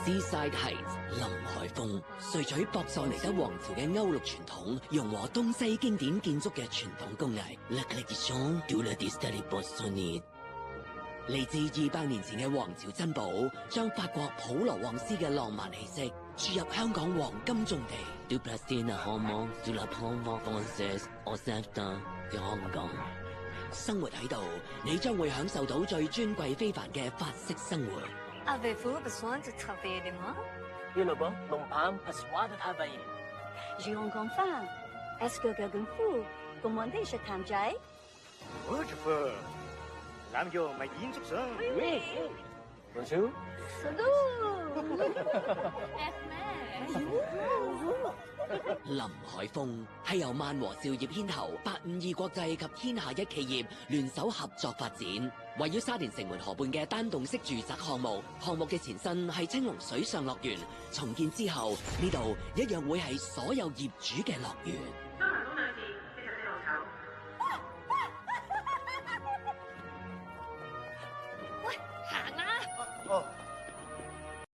Seaside Heights 林海峰萃取博索尼德王朝嘅歐陸傳統，融和東西經典建築嘅傳統工藝。嚟自200年前嘅皇朝珍寶，將法國普羅旺斯嘅浪漫氣息注入香港黃金重地。生活喺度，你將會享受到最尊貴非凡嘅法式生活。Avez-vous besoin de travailler de moi? J'ai encore faim. Est-ce que quelqu'un peut commander ce tanjai? Je peux. 攬叫咪演足相。Oui. Bonjour. Salut. 林海峰係由萬和兆業牽頭852國際及天下一企業聯手合作發展，位於沙田城門河畔嘅單棟式住宅項目。項目嘅前身係青龍水上樂園，重建之後呢度一樣會係所有業主嘅樂園。